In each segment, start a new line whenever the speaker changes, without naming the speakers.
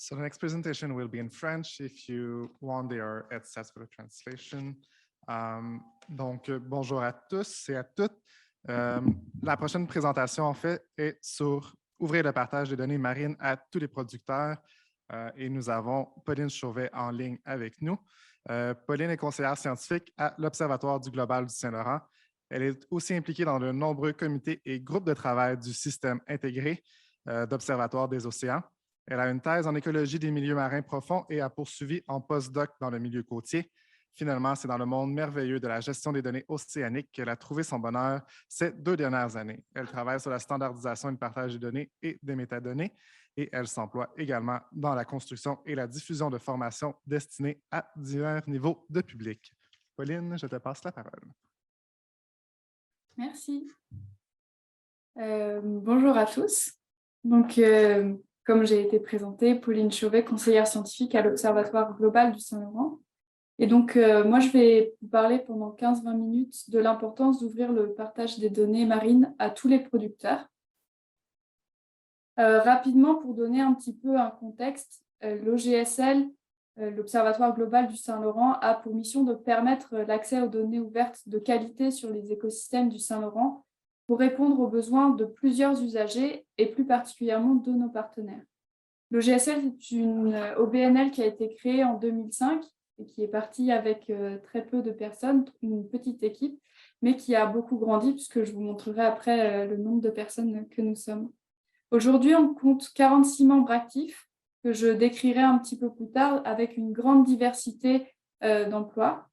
So the next presentation will be in French if you want their headsets for the translation. Bonjour à tous et à toutes. La prochaine présentation, en fait, est sur ouvrir le partage des données marines à tous les producteurs. Et nous avons Pauline Chauvet en ligne avec nous. Pauline est conseillère scientifique à l'Observatoire du Global du Saint-Laurent. Elle est aussi impliquée dans de nombreux comités et groupes de travail du système intégré d'Observatoire des océans. Elle a une thèse en écologie des milieux marins profonds et a poursuivi en postdoc dans le milieu côtier. Finalement, c'est dans le monde merveilleux de la gestion des données océaniques qu'elle a trouvé son bonheur ces 2 dernières années. Elle travaille sur la standardisation et le partage des données et des métadonnées et elle s'emploie également dans la construction et la diffusion de formations destinées à divers niveaux de public. Pauline, je te passe la parole.
Merci. Bonjour à tous. Donc, comme j'ai été présentée, Pauline Chauvet, conseillère scientifique à l'Observatoire global du Saint-Laurent. Et donc, moi, je vais vous parler pendant 15-20 minutes de l'importance d'ouvrir le partage des données marines à tous les producteurs. Rapidement, pour donner un petit peu un contexte, l'OGSL, l'Observatoire global du Saint-Laurent, a pour mission de permettre l'accès aux données ouvertes de qualité sur les écosystèmes du Saint-Laurent pour répondre aux besoins de plusieurs usagers et plus particulièrement de nos partenaires. L'OGSL est une OBNL qui a été créée en 2005 et qui est partie avec très peu de personnes, une petite équipe, mais qui a beaucoup grandi puisque je vous montrerai après le nombre de personnes que nous sommes. Aujourd'hui, on compte 46 membres actifs que je décrirai un petit peu plus tard avec une grande diversité d'emplois.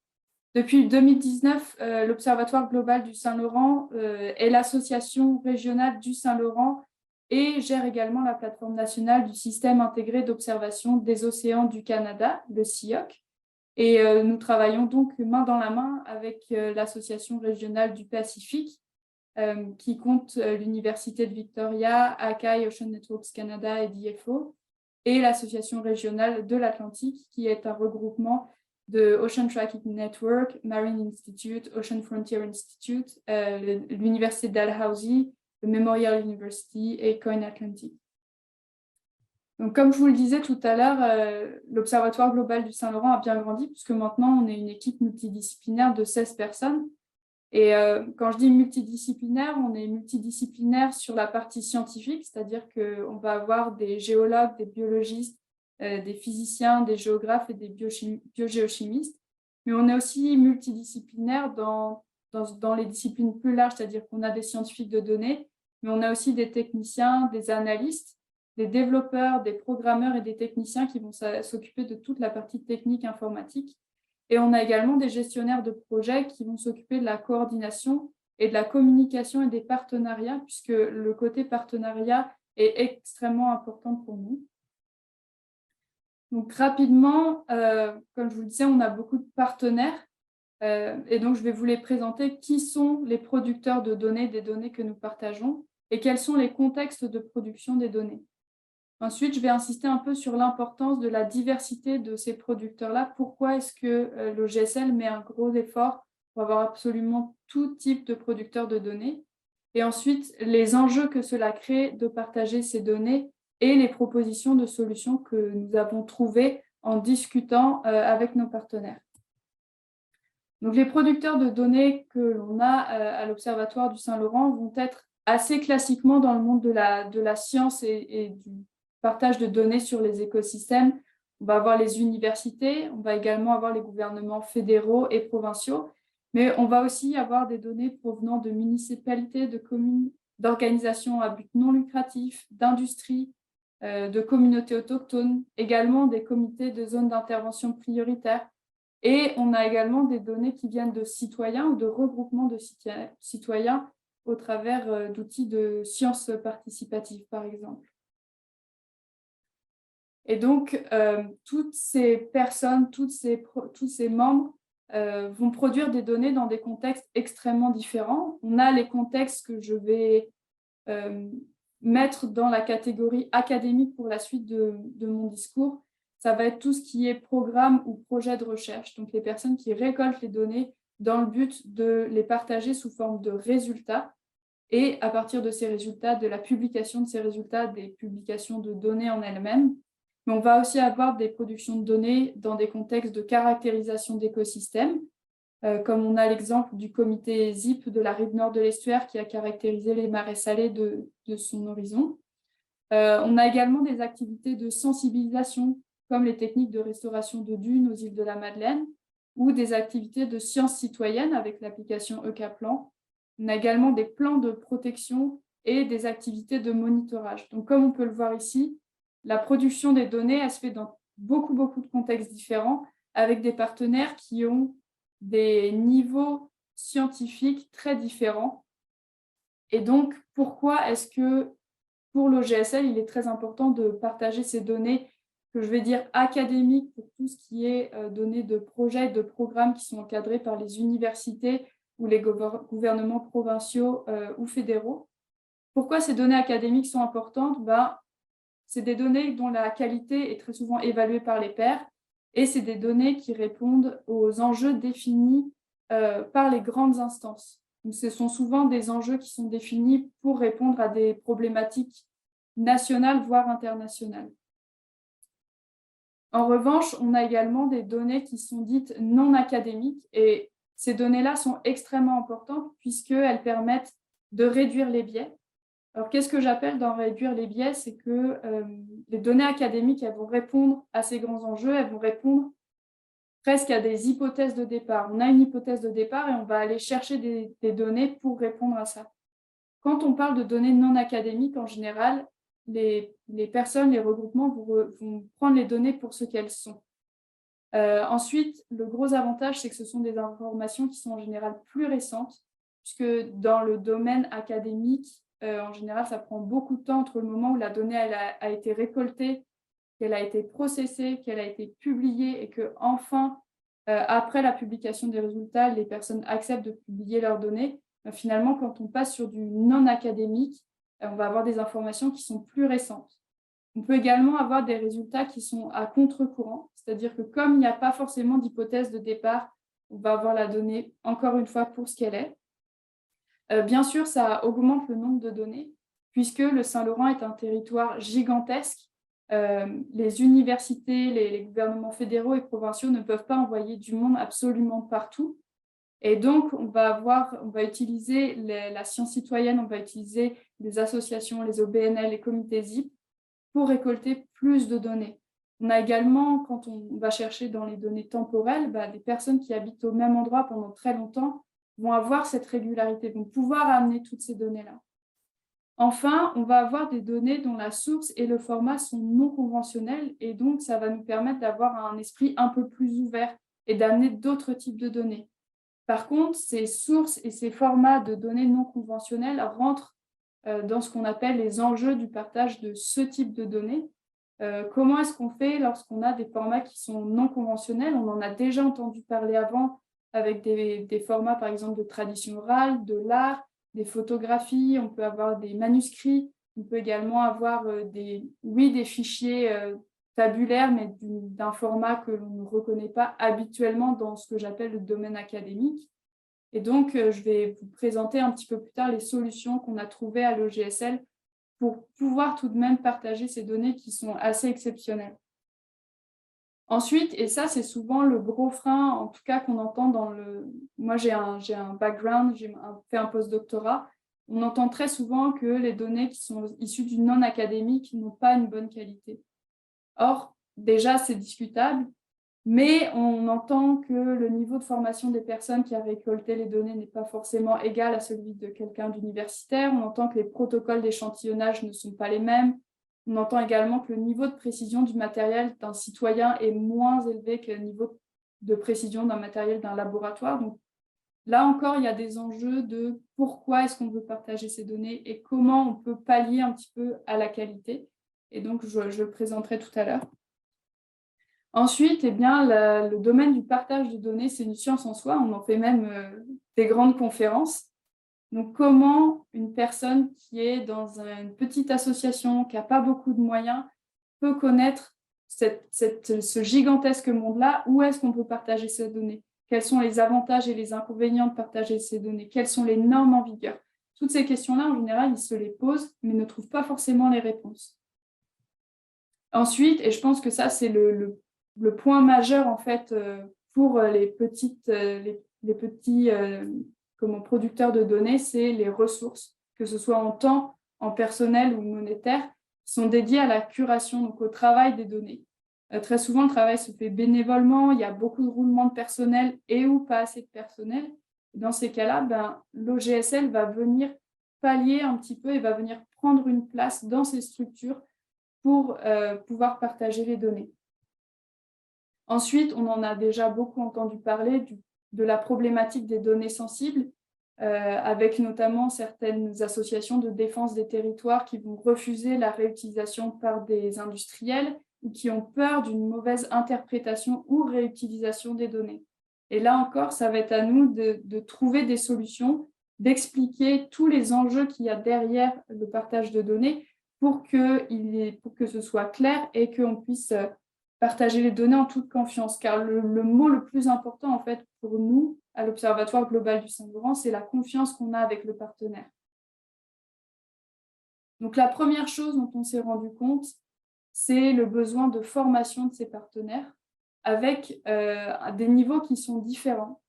Depuis 2019, l'Observatoire global du Saint-Laurent est l'association régionale du Saint-Laurent et gère également la plateforme nationale du système intégré d'observation des océans du Canada, le CIOC. Et nous travaillons donc main dans la main avec l'association régionale du Pacifique, qui compte l'Université de Victoria, Akai, Ocean Networks Canada et DFO, et l'association régionale de l'Atlantique, qui est un regroupement de Ocean Tracking Network, Marine Institute, Ocean Frontier Institute, l'Université Dalhousie, le Memorial University et Coin Atlantic. Donc, comme je vous le disais tout à l'heure, l'Observatoire global du Saint-Laurent a bien grandi, puisque maintenant, on est une équipe multidisciplinaire de 16 personnes. Et quand je dis multidisciplinaire, on est multidisciplinaire sur la partie scientifique, c'est-à-dire qu'on va avoir des géologues, des biologistes, des physiciens, des géographes et des biogéochimistes. Mais on est aussi multidisciplinaire dans les disciplines plus larges, c'est-à-dire qu'on a des scientifiques de données, mais on a aussi des techniciens, des analystes, des développeurs, des programmeurs et des techniciens qui vont s'occuper de toute la partie technique informatique. Et on a également des gestionnaires de projets qui vont s'occuper de la coordination et de la communication et des partenariats, puisque le côté partenariat est extrêmement important pour nous. Donc rapidement, comme je vous le disais, on a beaucoup de partenaires. Et donc, je vais vous les présenter. Qui sont les producteurs de données, des données que nous partageons, et quels sont les contextes de production des données. Ensuite, je vais insister un peu sur l'importance de la diversité de ces producteurs-là. Pourquoi est-ce que l'OGSL met un gros effort pour avoir absolument tout type de producteurs de données? Et ensuite, les enjeux que cela crée de partager ces données et les propositions de solutions que nous avons trouvées en discutant avec nos partenaires. Donc, les producteurs de données que l'on a à l'Observatoire du Saint-Laurent vont être assez classiquement dans le monde de la science et du partage de données sur les écosystèmes. On va avoir les universités, on va également avoir les gouvernements fédéraux et provinciaux, mais on va aussi avoir des données provenant de municipalités, de communes, d'organisations à but non lucratif, d'industries, de communautés autochtones, également des comités de zones d'intervention prioritaires. Et on a également des données qui viennent de citoyens ou de regroupements de citoyens au travers d'outils de sciences participatives, par exemple. Et donc, toutes ces personnes, tous ces membres vont produire des données dans des contextes extrêmement différents. On a les contextes que je vais mettre dans la catégorie académique pour la suite de mon discours. Ça va être tout ce qui est programme ou projet de recherche, donc les personnes qui récoltent les données dans le but de les partager sous forme de résultats et à partir de ces résultats, de la publication de ces résultats, des publications de données en elles-mêmes. Mais on va aussi avoir des productions de données dans des contextes de caractérisation d'écosystèmes, comme on a l'exemple du comité ZIP de la rive nord de l'estuaire qui a caractérisé les marais salés de son horizon. On a également des activités de sensibilisation, comme les techniques de restauration de dunes aux îles de la Madeleine, ou des activités de sciences citoyennes avec l'application ECAPlan. On a également des plans de protection et des activités de monitorage. Donc, comme on peut le voir ici, la production des données, elle se fait dans beaucoup de contextes différents, avec des partenaires qui ont des niveaux scientifiques très différents. Et donc, pourquoi est-ce que pour l'OGSL, il est très important de partager ces données que je vais dire académiques pour tout ce qui est données de projets, de programmes qui sont encadrés par les universités ou les gouvernements provinciaux ou fédéraux. Pourquoi ces données académiques sont importantes? C'est des données dont la qualité est très souvent évaluée par les pairs et c'est des données qui répondent aux enjeux définis par les grandes instances. Donc, ce sont souvent des enjeux qui sont définis pour répondre à des problématiques nationales, voire internationales. En revanche, on a également des données qui sont dites non académiques et ces données-là sont extrêmement importantes puisqu'elles permettent de réduire les biais. Alors, qu'est-ce que j'appelle d'en réduire les biais? C'est que les données académiques, elles vont répondre à ces grands enjeux, elles vont répondre presque à des hypothèses de départ. On a une hypothèse de départ et on va aller chercher des données pour répondre à ça. Quand on parle de données non académiques, en général, les personnes, les regroupements vont prendre les données pour ce qu'elles sont. Ensuite, le gros avantage, c'est que ce sont des informations qui sont en général plus récentes, puisque dans le domaine académique, en général, ça prend beaucoup de temps entre le moment où la donnée a été récoltée, qu'elle a été processée, qu'elle a été publiée et que enfin, après la publication des résultats, les personnes acceptent de publier leurs données. Finalement, quand on passe sur du non académique, on va avoir des informations qui sont plus récentes. On peut également avoir des résultats qui sont à contre-courant, c'est-à-dire que comme il n'y a pas forcément d'hypothèse de départ, on va avoir la donnée encore une fois pour ce qu'elle est. Bien sûr, ça augmente le nombre de données, puisque le Saint-Laurent est un territoire gigantesque. Les universités, les gouvernements fédéraux et provinciaux ne peuvent pas envoyer du monde absolument partout. Et donc, on va utiliser la science citoyenne, on va utiliser les associations, les OBNL, les comités ZIP pour récolter plus de données. On a également, quand on va chercher dans les données temporelles, des personnes qui habitent au même endroit pendant très longtemps vont avoir cette régularité, vont pouvoir amener toutes ces données-là. Enfin, on va avoir des données dont la source et le format sont non conventionnels et donc ça va nous permettre d'avoir un esprit un peu plus ouvert et d'amener d'autres types de données. Par contre, ces sources et ces formats de données non conventionnels rentrent dans ce qu'on appelle les enjeux du partage de ce type de données. Comment est-ce qu'on fait lorsqu'on a des formats qui sont non conventionnels? On en a déjà entendu parler avant avec des formats, par exemple, de tradition orale, de l'art, des photographies, on peut avoir des manuscrits, on peut également avoir des fichiers tabulaires, mais d'un format que l'on ne reconnaît pas habituellement dans ce que j'appelle le domaine académique. Et donc, je vais vous présenter un petit peu plus tard les solutions qu'on a trouvées à l'OGSL pour pouvoir tout de même partager ces données qui sont assez exceptionnelles. Ensuite, et ça, c'est souvent le gros frein, en tout cas qu'on entend dans le... Moi, j'ai un background, j'ai fait un postdoctorat. On entend très souvent que les données qui sont issues du non-académique n'ont pas une bonne qualité. Or, déjà, c'est discutable, mais on entend que le niveau de formation des personnes qui a récolté les données n'est pas forcément égal à celui de quelqu'un d'universitaire. On entend que les protocoles d'échantillonnage ne sont pas les mêmes. On entend également que le niveau de précision du matériel d'un citoyen est moins élevé que le niveau de précision d'un matériel d'un laboratoire. Donc, là encore, il y a des enjeux de pourquoi est-ce qu'on veut partager ces données et comment on peut pallier un petit peu à la qualité. Et donc, je le présenterai tout à l'heure. Ensuite, le domaine du partage de données, c'est une science en soi. On en fait même des grandes conférences. Donc, comment une personne qui est dans une petite association, qui n'a pas beaucoup de moyens, peut connaître ce gigantesque monde-là? Où est-ce qu'on peut partager ces données? Quels sont les avantages et les inconvénients de partager ces données? Quelles sont les normes en vigueur? Toutes ces questions-là, en général, ils se les posent, mais ne trouvent pas forcément les réponses. Ensuite, et je pense que ça, c'est le point majeur en fait pour les petits producteurs de données, c'est les ressources, que ce soit en temps, en personnel ou monétaire, qui sont dédiées à la curation, donc au travail des données. Très souvent, le travail se fait bénévolement, il y a beaucoup de roulement de personnel et ou pas assez de personnel. Dans ces cas-là, l'OGSL va venir pallier un petit peu et va venir prendre une place dans ces structures pour pouvoir partager les données. Ensuite, on en a déjà beaucoup entendu parler de la problématique des données sensibles, avec notamment certaines associations de défense des territoires qui vont refuser la réutilisation par des industriels ou qui ont peur d'une mauvaise interprétation ou réutilisation des données. Et là encore, ça va être à nous de trouver des solutions, d'expliquer tous les enjeux qu'il y a derrière le partage de données pour que ce soit clair et qu'on puisse partager les données en toute confiance. Car le mot le plus important, en fait, pour nous, à l'Observatoire global du Saint-Laurent, c'est la confiance qu'on a avec le partenaire. Donc, la première chose dont on s'est rendu compte, c'est le besoin de formation de ces partenaires avec des niveaux qui sont différents.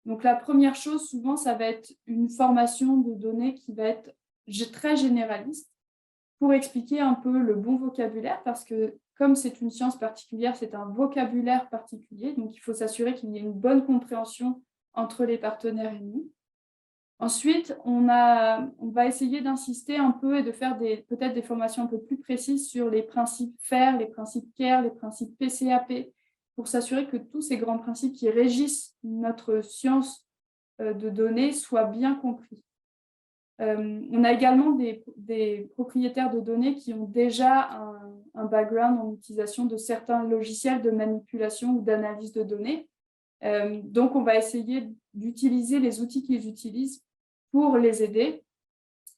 Donc, la première chose, souvent, ça va être une formation de données qui va être très généraliste pour expliquer un peu le bon vocabulaire, parce que comme c'est une science particulière, c'est un vocabulaire particulier, donc il faut s'assurer qu'il y ait une bonne compréhension entre les partenaires et nous. Ensuite, on va essayer d'insister un peu et de faire peut-être des formations un peu plus précises sur les principes FAIR, les principes CARE, les principes PCAP, pour s'assurer que tous ces grands principes qui régissent notre science de données soient bien compris. On a également des propriétaires de données qui ont déjà un background en utilisation de certains logiciels de manipulation ou d'analyse de données. Donc, on va essayer d'utiliser les outils qu'ils utilisent pour les aider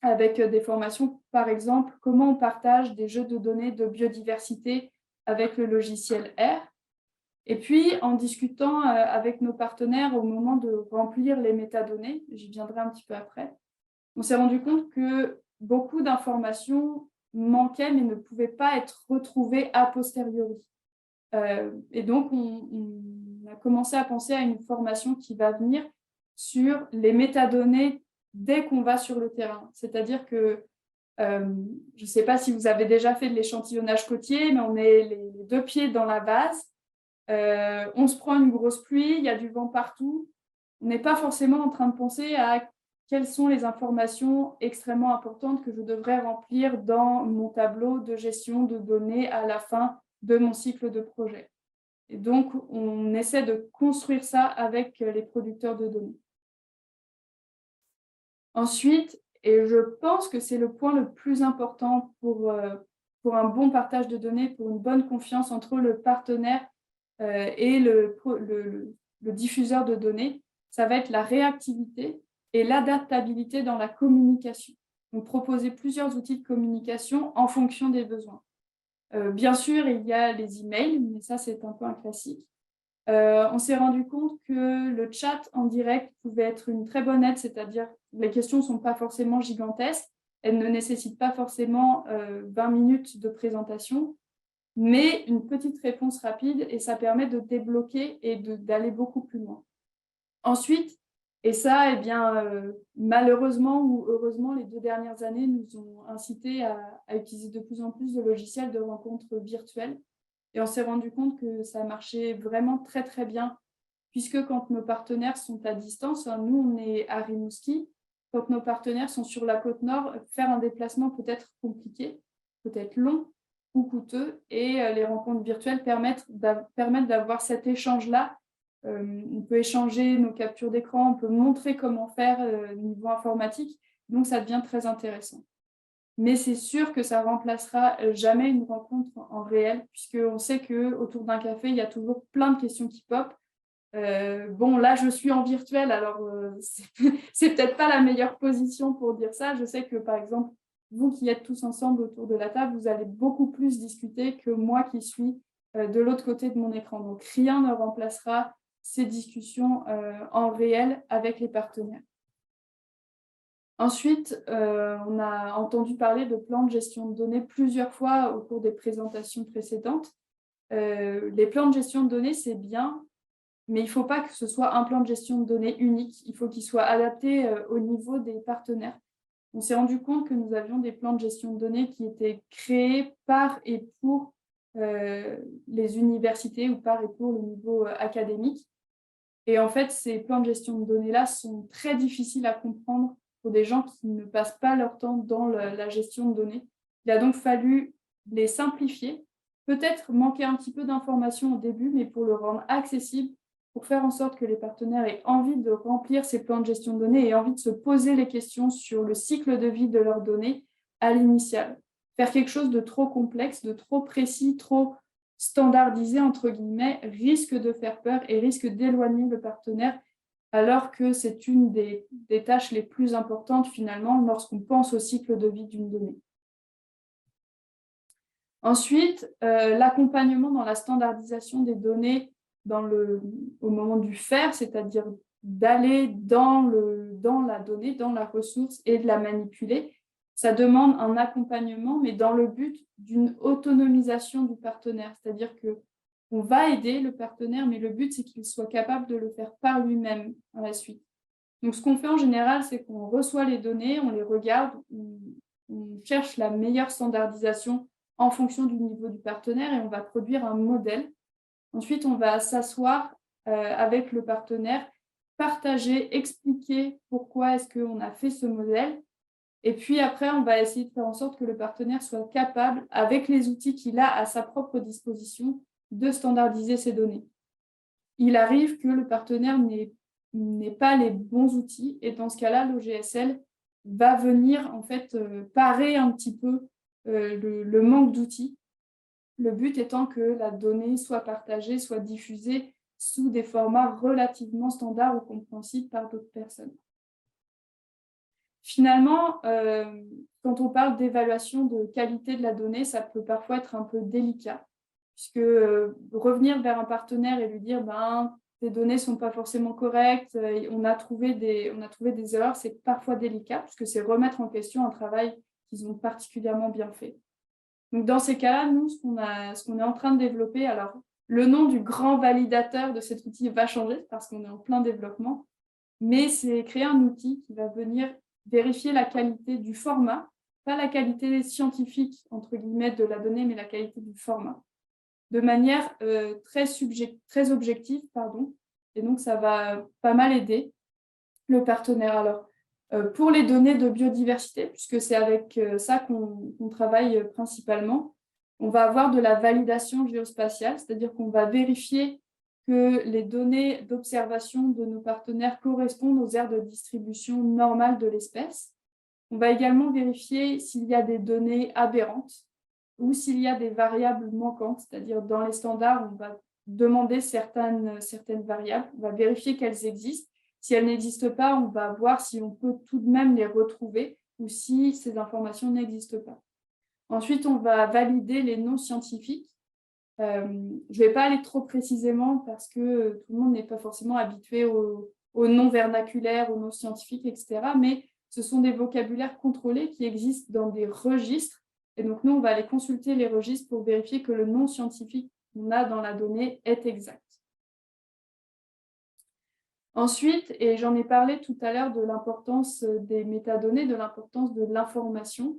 avec des formations, par exemple, comment on partage des jeux de données de biodiversité avec le logiciel R. Et puis, en discutant avec nos partenaires au moment de remplir les métadonnées, j'y viendrai un petit peu après, on s'est rendu compte que beaucoup d'informations manquaient mais ne pouvaient pas être retrouvées a posteriori. Et donc, on a commencé à penser à une formation qui va venir sur les métadonnées dès qu'on va sur le terrain. C'est-à-dire que, je ne sais pas si vous avez déjà fait de l'échantillonnage côtier, mais on est les deux pieds dans la base, on se prend une grosse pluie, il y a du vent partout. On n'est pas forcément en train de penser à quelles sont les informations extrêmement importantes que je devrais remplir dans mon tableau de gestion de données à la fin de mon cycle de projet. Et donc, on essaie de construire ça avec les producteurs de données. Ensuite, et je pense que c'est le point le plus important pour un bon partage de données, pour une bonne confiance entre le partenaire et le diffuseur de données, ça va être la réactivité et l'adaptabilité dans la communication. Donc, proposer plusieurs outils de communication en fonction des besoins. Bien sûr, il y a les emails, mais ça, c'est un peu un classique. On s'est rendu compte que le chat en direct pouvait être une très bonne aide, c'est-à-dire les questions ne sont pas forcément gigantesques, elles ne nécessitent pas forcément 20 minutes de présentation, mais une petite réponse rapide et ça permet de débloquer et d'aller beaucoup plus loin. Ensuite, et ça, eh bien, malheureusement ou heureusement, les 2 dernières années nous ont incité à utiliser de plus en plus de logiciels de rencontres virtuelles. Et on s'est rendu compte que ça marchait vraiment très, très bien, puisque quand nos partenaires sont à distance, nous, on est à Rimouski, quand nos partenaires sont sur la côte nord, faire un déplacement peut être compliqué, peut-être long ou coûteux, et les rencontres virtuelles permettent d'avoir cet échange-là. On peut échanger nos captures d'écran, on peut montrer comment faire au niveau informatique, donc ça devient très intéressant. Mais c'est sûr que ça ne remplacera jamais une rencontre en réel, puisqu'on sait qu'autour d'un café, il y a toujours plein de questions qui popent. Bon, là, je suis en virtuel, alors c'est peut-être pas la meilleure position pour dire ça. Je sais que, par exemple, vous qui êtes tous ensemble autour de la table, vous allez beaucoup plus discuter que moi qui suis de l'autre côté de mon écran. Donc, rien ne remplacera ces discussions en réel avec les partenaires. Ensuite, on a entendu parler de plans de gestion de données plusieurs fois au cours des présentations précédentes. Les plans de gestion de données, c'est bien, mais il ne faut pas que ce soit un plan de gestion de données unique. Il faut qu'il soit adapté au niveau des partenaires. On s'est rendu compte que nous avions des plans de gestion de données qui étaient créés par et pour les universités ou par et pour le niveau académique. Et en fait, ces plans de gestion de données-là sont très difficiles à comprendre pour des gens qui ne passent pas leur temps dans la gestion de données. Il a donc fallu les simplifier, peut-être manquer un petit peu d'informations au début, mais pour le rendre accessible, pour faire en sorte que les partenaires aient envie de remplir ces plans de gestion de données et envie de se poser les questions sur le cycle de vie de leurs données à l'initiale. Faire quelque chose de trop complexe, de trop précis, trop standardisé, entre guillemets, risque de faire peur et risque d'éloigner le partenaire, alors que c'est une des tâches les plus importantes finalement lorsqu'on pense au cycle de vie d'une donnée. Ensuite, l'accompagnement dans la standardisation des données au moment du faire, c'est-à-dire d'aller dans la donnée, dans la ressource et de la manipuler. Ça demande un accompagnement, mais dans le but d'une autonomisation du partenaire. C'est-à-dire qu'on va aider le partenaire, mais le but, c'est qu'il soit capable de le faire par lui-même à la suite. Donc, ce qu'on fait en général, c'est qu'on reçoit les données, on les regarde, on cherche la meilleure standardisation en fonction du niveau du partenaire et on va produire un modèle. Ensuite, on va s'asseoir avec le partenaire, partager, expliquer pourquoi est-ce qu'on a fait ce modèle. Et puis après, on va essayer de faire en sorte que le partenaire soit capable, avec les outils qu'il a à sa propre disposition, de standardiser ces données. Il arrive que le partenaire n'ait pas les bons outils et dans ce cas-là, l'OGSL va venir en fait parer un petit peu le manque d'outils. Le but étant que la donnée soit partagée, soit diffusée sous des formats relativement standards ou compréhensibles par d'autres personnes. Finalement, quand on parle d'évaluation de qualité de la donnée, ça peut parfois être un peu délicat, puisque revenir vers un partenaire et lui dire tes données ne sont pas forcément correctes, on a trouvé des erreurs, c'est parfois délicat, puisque c'est remettre en question un travail qu'ils ont particulièrement bien fait. Donc, dans ces cas-là, nous, ce qu'on est en train de développer, alors le nom du grand validateur de cet outil va changer parce qu'on est en plein développement, mais c'est créer un outil qui va venir vérifier la qualité du format, pas la qualité scientifique, entre guillemets, de la donnée, mais la qualité du format, de manière très objective, pardon. Et donc, ça va pas mal aider le partenaire. Alors, pour les données de biodiversité, puisque c'est avec ça qu'on travaille principalement, on va avoir de la validation géospatiale, c'est-à-dire qu'on va vérifier que les données d'observation de nos partenaires correspondent aux aires de distribution normales de l'espèce. On va également vérifier s'il y a des données aberrantes ou s'il y a des variables manquantes, c'est-à-dire dans les standards, on va demander certaines variables, on va vérifier qu'elles existent. Si elles n'existent pas, on va voir si on peut tout de même les retrouver ou si ces informations n'existent pas. Ensuite, on va valider les noms scientifiques. Je ne vais pas aller trop précisément parce que tout le monde n'est pas forcément habitué aux noms vernaculaires, aux noms scientifiques, etc. Mais ce sont des vocabulaires contrôlés qui existent dans des registres. Et donc, nous, on va aller consulter les registres pour vérifier que le nom scientifique qu'on a dans la donnée est exact. Ensuite, et j'en ai parlé tout à l'heure de l'importance des métadonnées, de l'importance de l'information.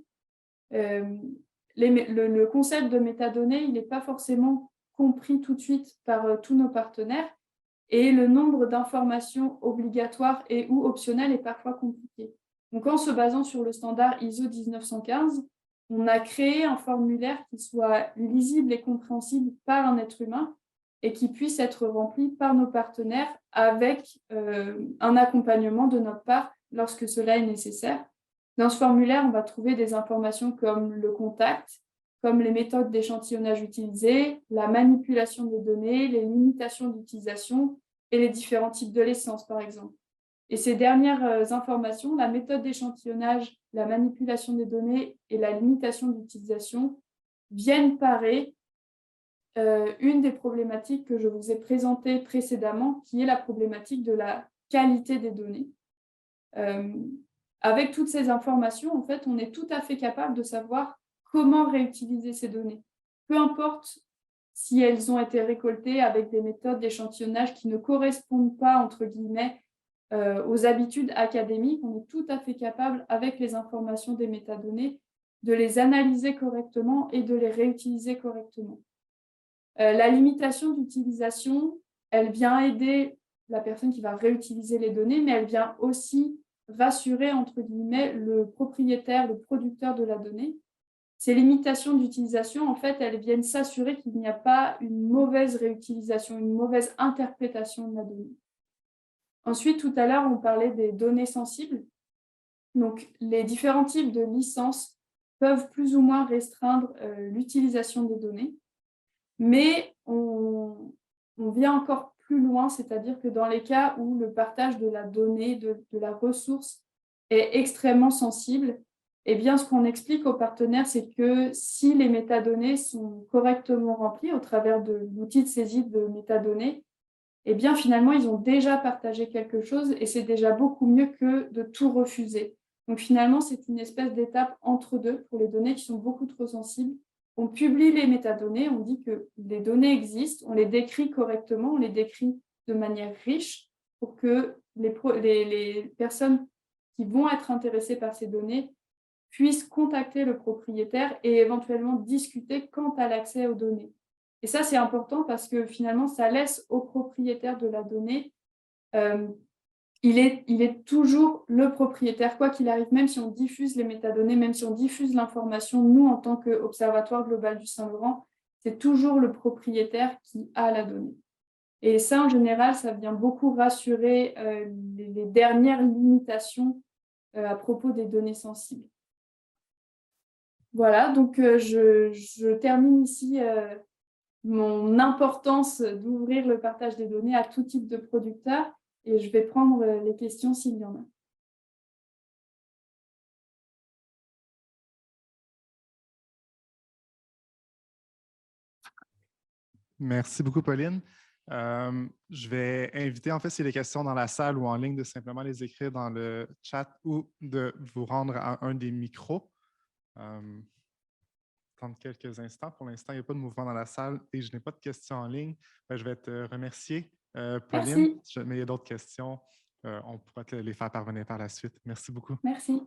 Le concept de métadonnées, il n'est pas forcément compris tout de suite par tous nos partenaires et le nombre d'informations obligatoires et ou optionnelles est parfois compliqué. Donc, en se basant sur le standard ISO 19115, on a créé un formulaire qui soit lisible et compréhensible par un être humain et qui puisse être rempli par nos partenaires avec un accompagnement de notre part lorsque cela est nécessaire. Dans ce formulaire, on va trouver des informations comme le contact, comme les méthodes d'échantillonnage utilisées, la manipulation des données, les limitations d'utilisation et les différents types de l'essence, par exemple. Et ces dernières informations, la méthode d'échantillonnage, la manipulation des données et la limitation d'utilisation viennent parer une des problématiques que je vous ai présentées précédemment, qui est la problématique de la qualité des données. avec toutes ces informations, en fait, on est tout à fait capable de savoir comment réutiliser ces données. Peu importe si elles ont été récoltées avec des méthodes d'échantillonnage qui ne correspondent pas, entre guillemets, aux habitudes académiques, on est tout à fait capable, avec les informations des métadonnées, de les analyser correctement et de les réutiliser correctement. La limitation d'utilisation, elle vient aider la personne qui va réutiliser les données, mais elle vient aussi rassurer, entre guillemets, le propriétaire, le producteur de la donnée. Ces limitations d'utilisation, en fait, elles viennent s'assurer qu'il n'y a pas une mauvaise réutilisation, une mauvaise interprétation de la donnée. Ensuite, tout à l'heure, on parlait des données sensibles. Donc, les différents types de licences peuvent plus ou moins restreindre l'utilisation des données, mais on vient encore plus loin, c'est-à-dire que dans les cas où le partage de la donnée, de la ressource est extrêmement sensible, eh bien, ce qu'on explique aux partenaires, c'est que si les métadonnées sont correctement remplies au travers de l'outil de saisie de métadonnées, eh bien, finalement, ils ont déjà partagé quelque chose et c'est déjà beaucoup mieux que de tout refuser. Donc, finalement, c'est une espèce d'étape entre deux pour les données qui sont beaucoup trop sensibles. On publie les métadonnées, on dit que les données existent, on les décrit correctement, on les décrit de manière riche pour que les personnes qui vont être intéressées par ces données puissent contacter le propriétaire et éventuellement discuter quant à l'accès aux données. Et ça, c'est important parce que finalement, ça laisse au propriétaire de la donnée, il est toujours le propriétaire, quoi qu'il arrive, même si on diffuse les métadonnées, même si on diffuse l'information, nous, en tant qu'Observatoire global du Saint-Laurent, c'est toujours le propriétaire qui a la donnée. Et ça, en général, ça vient beaucoup rassurer les dernières limitations à propos des données sensibles. Voilà, donc je termine ici mon importance d'ouvrir le partage des données à tout type de producteurs et je vais prendre les questions s'il y en a.
Merci beaucoup, Pauline. Je vais inviter, en fait, si les questions dans la salle ou en ligne, de simplement les écrire dans le chat ou de vous rendre à un des micros. Attendre quelques instants. Pour l'instant, il n'y a pas de mouvement dans la salle et je n'ai pas de questions en ligne. Je vais te remercier, Pauline.
Merci.
Si jamais il y a d'autres questions, on pourra te les faire parvenir par la suite. Merci beaucoup.
Merci.